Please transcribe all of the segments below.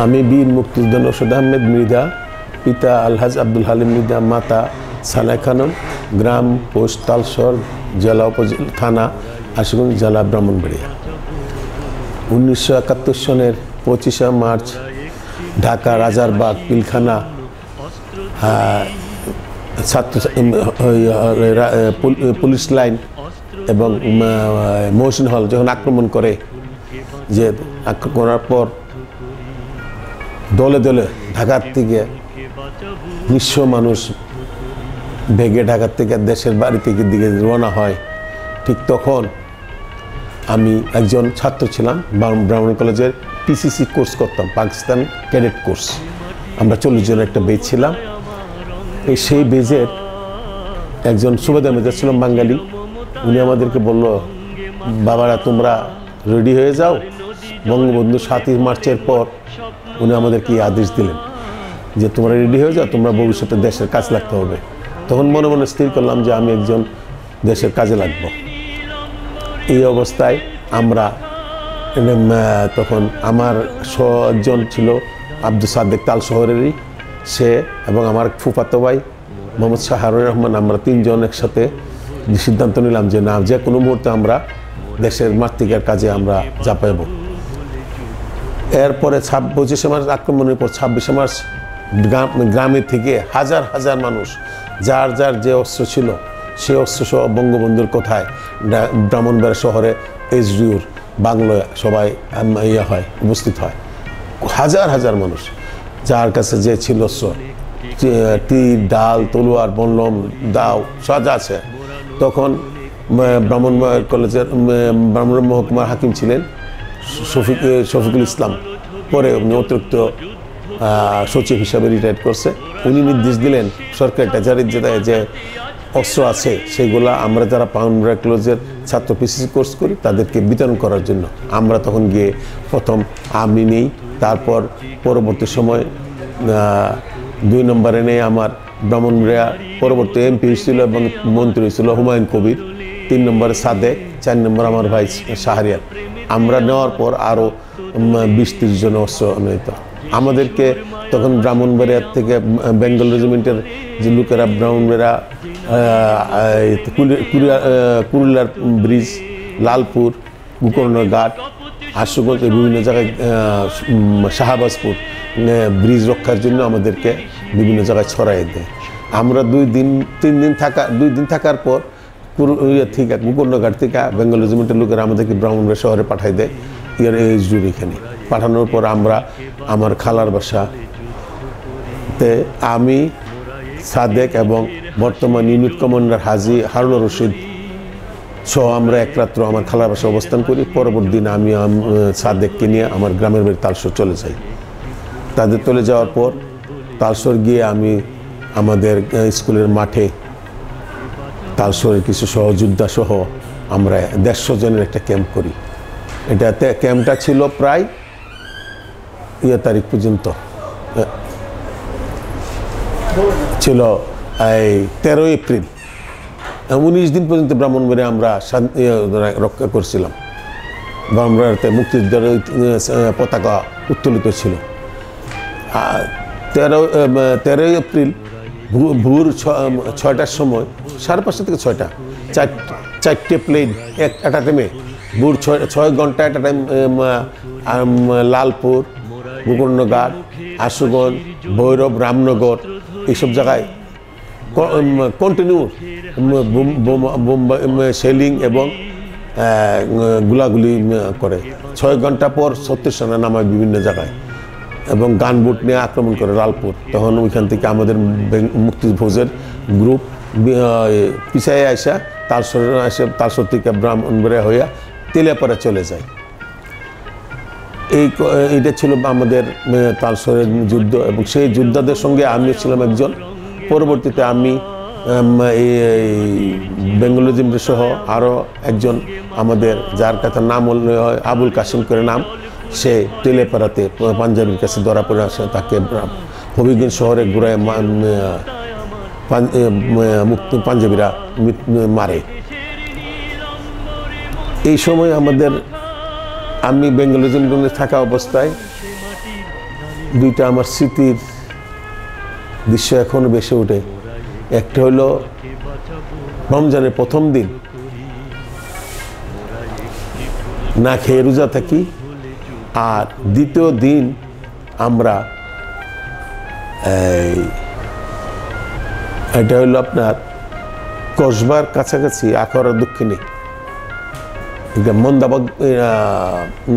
আমি বীর মুক্তিযোদ্ধা নওশাদ আহমেদ মৃধা, পিতা আলহাজ আব্দুল হালিম মৃধা, মাতা সানা খানম, গ্রাম পোস্ট তালসর, জেলা উপজেলা থানা আশুগঞ্জ, জেলা ব্রাহ্মণবাড়িয়া। 1971 সনের 25শে মার্চ ঢাকা রাজারবাগ পিলখানা ছাত্র পুলিশ লাইন এবং মহসিন হল যখন আক্রমণ করে, যে আক্রমণ করার পর দলে দলে ঢাকার থেকে নিঃস্ব মানুষ ভেগে ঢাকার থেকে দেশের বাড়ি থেকে দিকে রওনা হয়। ঠিক তখন আমি একজন ছাত্র ছিলাম, ব্রাহ্মণ কলেজের পিসিসি কোর্স করতাম, পাকিস্তান ক্যাডেট কোর্স। আমরা 40 জনের একটা বেজ ছিলাম। সেই বেজের একজন সুবেদার মেজর ছিলাম বাঙালি। উনি আমাদেরকে বলল, বাবারা তোমরা রেডি হয়ে যাও। বঙ্গবন্ধু 7ই মার্চের পর উনি আমাদেরকে আদেশ দিলেন যে তোমরা রেডি হয়ে যাও, তোমরা ভবিষ্যতে দেশের কাজ লাগতে হবে। তখন মনে মনে স্থির করলাম যে আমি একজন দেশের কাজে লাগব। এই অবস্থায় আমরা তখন আমার একজন ছিল আব্দুল সাদেক তাল শহরেরই, সে এবং আমার ফুফাতো ভাই মোহাম্মদ শাহরুর রহমান, আমরা 3 জন একসাথে সিদ্ধান্ত নিলাম যে না, যে কোনো মুহূর্তে আমরা দেশের মাতৃকার কাজে আমরা ঝাঁপাইব। এরপরে 25শে মার্চ আক্রমণের পর 26শে মার্চ গ্রামে থেকে হাজার হাজার মানুষ যার যার যে অস্ত্র ছিল সে অস্ত্র সহ বঙ্গবন্ধুর কথায় ব্রাহ্মণবাড়িয়া শহরে এসডিওর বাংলায় সবাই উপস্থিত হয়। হাজার হাজার মানুষ যার কাছে যে ছিল তীর, ডাল, তলোয়ার, বল্লম, দাও সব আছে। তখন ব্রাহ্মণবাড়িয়া কলেজের ব্রাহ্মণ মহকুমার হাকিম ছিলেন শফিকুল ইসলাম, পরে উনি অতিরিক্ত সচিব হিসাবে রিটায়ার করছে। উনি নির্দেশ দিলেন সরকারি ট্রেজারির যে অস্ত্র আছে সেগুলো আমরা যারা ব্রাহ্মণবাড়িয়া কলেজের ছাত্র পিসিসি কোর্স করি তাদেরকে বিতরণ করার জন্য। আমরা তখন গিয়ে প্রথম আমি নেই, তারপর পরবর্তী সময় 2 নম্বরে নেই আমার ব্রাহ্মণবাড়িয়া পরবর্তী এমপি হয়েছিল এবং মন্ত্রী হয়েছিল হুমায়ুন কবির, 3 নম্বরে সাদেক, 4 নম্বর আমার ভাই শাহরিয়ার। আমরা নেওয়ার পর আরও 20-30 জন অস্ত্র নিত। আমাদেরকে তখন ব্রাহ্মণবাড়িয়ার থেকে বেঙ্গল রেজিমেন্টের যে লোকেরা ব্রাহ্মণবাড়িয়া, কুড়িলার ব্রিজ, লালপুর, গোকর্ণঘাট, আশুগঞ্জ, বিভিন্ন জায়গায় শাহবাজপুর ব্রিজ রক্ষার জন্য আমাদেরকে বিভিন্ন জায়গায় ছড়াই দেয়। আমরা 2 দিন থাকার পর থেকে গোকর্ণঘাট থেকে বেঙ্গল রেজিমেন্টের লোকেরা আমাদেরকে ব্রাহ্মণবাড়িয়া শহরে পাঠাই দেয়। এইচডিওর এখানে পাঠানোর পর আমরা আমার খালার বাসাতে আমি, সাদেক এবং বর্তমান ইউনিট কমান্ডার হাজি হারুন রশিদ সহ আমরা এক রাত্র আমার খালার বাসায় অবস্থান করি। পরবর্তী দিন আমি সাদেককে নিয়ে আমার গ্রামের বাড়ি তালসর চলে যাই। তাদের চলে যাওয়ার পর তালসর গিয়ে আমি আমাদের স্কুলের মাঠে তালসরের কিছু সহযোদ্ধা সহ আমরা 150 জনের একটা ক্যাম্প করি। এটাতে ক্যাম্পটা ছিল প্রায় 2 তারিখ পর্যন্ত, ছিল এই 13 এপ্রিল। 19 দিন পর্যন্ত ব্রাহ্মণবাড়িয়া আমরা রক্ষা করছিলাম। ব্রাহ্মণবাড়িয়াতে মুক্তিযুদ্ধের পতাকা উত্তোলিত ছিল। 13 এপ্রিল ভোর 6টার সময়, 5:30 থেকে 6টা, 4টে প্লেন একটা টাইমে ভোর 6 ঘন্টা একটা টাইম লালপুর, গোকর্ণঘাট, আশুগঞ্জ, ভৈরব, রামনগর এইসব জায়গায় কন্টিনিউ শেলিং এবং গুলাগুলি করে। 6 ঘন্টা পর 36 সেনা নামায় বিভিন্ন জায়গায় এবং গানবুট নিয়ে আক্রমণ করে লালপুর। তখন ওইখান থেকে আমাদের মুক্তিযোদ্ধার গ্রুপ পিছায় আসা তালসর থেকে ব্রাহ্মণবাড়িয়া হইয়া তেলিয়াপাড়া চলে যায়। এইটা ছিল আমাদের তালসরের যুদ্ধ এবং সেই যোদ্ধাদের সঙ্গে আমি ছিলাম একজন। পরবর্তীতে আমি বেঙ্গল রেজিমেন্ট সহ আরও একজন আমাদের, যার কথা নাম হয় আবুল কাসিম করে নাম, সে তেলিয়াপাড়াতে পাঞ্জাবির কাছে ধরা পড়ে আসে। তাকে হবিগঞ্জ শহরে ঘুরায় পাঞ্জাবিরা মারে। এই সময় আমি বেঙ্গল রেজিমেন্টে থাকা অবস্থায় দুইটা আমার স্মৃতির দৃশ্য এখনো বেশি ওঠে। একটা হলো রমজানের প্রথম দিন না খেয়ে রোজা থাকি, আর দ্বিতীয় দিন আমরা এটা হলো আপনার কসবার কাছাকাছি আখাউড়ার দক্ষিণে মন্দাবাগ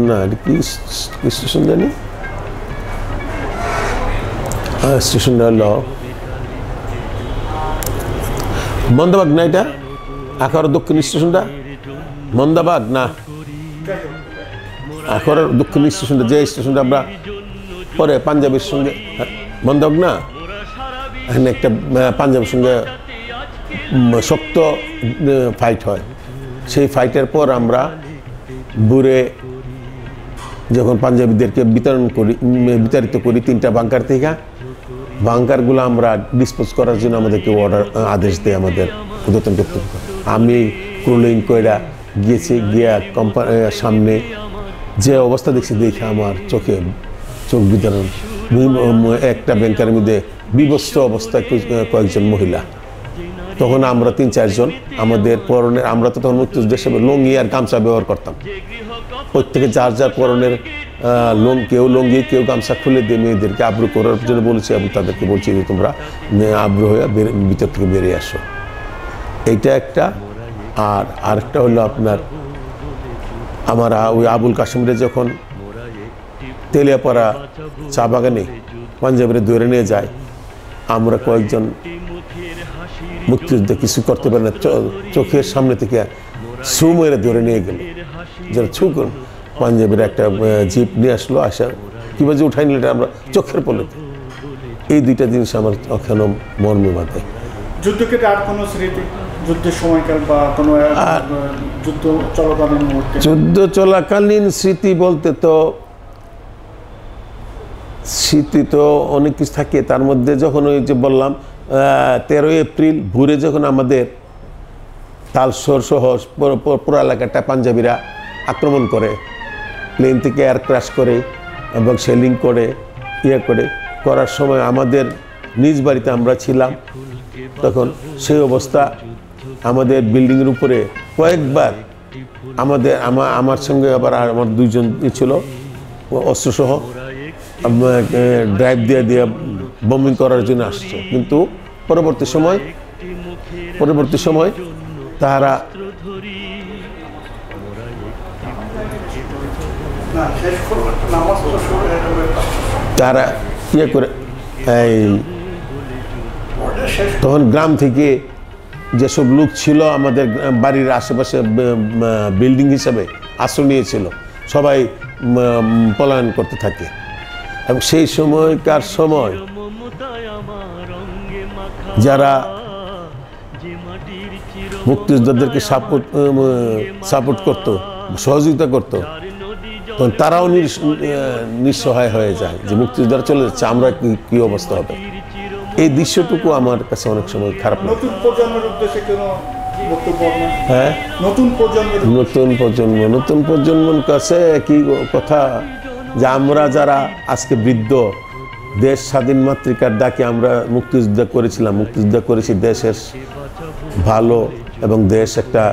না কি স্টেশন জানি, স্টেশনটা হলো মন্দাবাগ না, এটা আখাউড়ার দক্ষিণ স্টেশনটা মন্দাবাগ না, আখাউড়ার দক্ষিণ স্টেশনটা যে স্টেশনটা আমরা পরে পাঞ্জাবের সঙ্গে মন্দাবাগ না, এখানে একটা পাঞ্জাবের সঙ্গে শক্ত ফাইট হয়। সেই ফাইটের পর আমরা বুড়ে যখন পাঞ্জাবিদেরকে বিতাড়িত করি 3টা বাংকার থেকে, বাংকারগুলো আমরা ডিসপোজ করার জন্য আমাদেরকে আদেশ দেয় আমাদের ঊর্ধ্বতন কর্তৃপক্ষ। আমি ক্রুলিং কইরা গিয়েছি, গিয়া কোম্পানির সামনে যে অবস্থা দেখছি দেখে আমার চোখ বিতরণ। একটা ব্যাংকের মধ্যে বিবস্ত্র অবস্থায় কয়েকজন মহিলা, তখন আমরা 3-4 জন আমাদের পরনের, আমরা তো তখন মুক্তিযুদ্ধ হিসেবে লুঙ্গি আর গামছা ব্যবহার করতাম, প্রত্যেকে যার যার পরনের কেউ লুঙ্গি কেউ গামছা খুলে দিয়ে মেয়েদেরকে আব্রু করার জন্য বলেছি এবং তাদেরকে বলছি যে তোমরা আব্রু হয়ে ভিতর থেকে বেরিয়ে আসো। এইটা একটা। আর আরেকটা হলো আপনার আমরা ওই আবুল কাশিমরে যখন তেলিয়াপাড়া চা বাগানে পাঞ্জাবের ধরে নিয়ে যায়, আমরা কয়েকজন মুক্তিযুদ্ধে কিছু করতে পারে না, চোখের সামনে থেকে ছু মেরে ধরে নিয়ে গেল, যারা ছু করুন পাঞ্জাবের একটা জিপ নিয়ে আসলো, আসা কীভাবে উঠাই নিল এটা আমরা চোখের পলে। এই দুইটা জিনিস আমার এখনো মর্মে বাঁধে। যুদ্ধকে আর কোনো স্মৃতি, যুদ্ধের সময়কাল বা কোনো যুদ্ধ চলাকালীন মুহূর্তে? যুদ্ধ চলাকালীন স্মৃতি বলতে তো স্মৃতি তো অনেক কিছু থাকে, তার মধ্যে যখন ওই যে বললাম 13 এপ্রিল ভোরে যখন আমাদের তালসর সহ পুরো এলাকাটা পাঞ্জাবিরা আক্রমণ করে, প্লেন থেকে এয়ার ক্র্যাশ করে এবং সেলিং করে করার সময় আমাদের নিজ বাড়িতে আমরা ছিলাম, তখন সেই অবস্থা আমাদের বিল্ডিংয়ের উপরে কয়েকবার আমার সঙ্গে আবার আমার 2 জন ছিল অস্ত্রসহ ড্রাইভ দিয়ে বোমিং করার জন্য আসছে, কিন্তু পরবর্তী সময় তারা করে তখন গ্রাম থেকে যেসব লোক ছিল আমাদের বাড়ির আশেপাশে বিল্ডিং হিসাবে আশ্রয় নিয়েছিল, সবাই পলায়ন করতে থাকে। এবং সেই সময়কার সময় যারা মুক্তিযোদ্ধাদেরকে সাপোর্ট করতো, সহযোগিতা করতো, তখন তারাও নিঃসহায় হয়ে যায় যে মুক্তিযোদ্ধারা চলে যাচ্ছে, আমরা কি অবস্থা হবে। এই দৃশ্যটুকু আমার কাছে অনেক সময় খারাপ লাগে। হ্যাঁ, নতুন প্রজন্মের কাছে কি কথা, যে আমরা যারা আজকে বৃদ্ধ, দেশ স্বাধীন মাতৃকার ডাকে আমরা মুক্তিযুদ্ধ করেছি দেশের ভালো, এবং দেশ একটা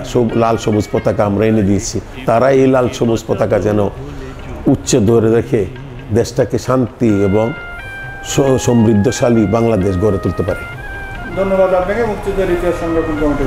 লাল সবুজ পতাকা আমরা এনে দিয়েছি, তারা এই লাল সবুজ পতাকা যেন উচ্চে ধরে রেখে দেশটাকে শান্তি এবং সমৃদ্ধশালী বাংলাদেশ গড়ে তুলতে পারে। ধন্যবাদ আপনাকে। মুক্তিযুদ্ধের ইতিহাস সংরক্ষণ কমিটি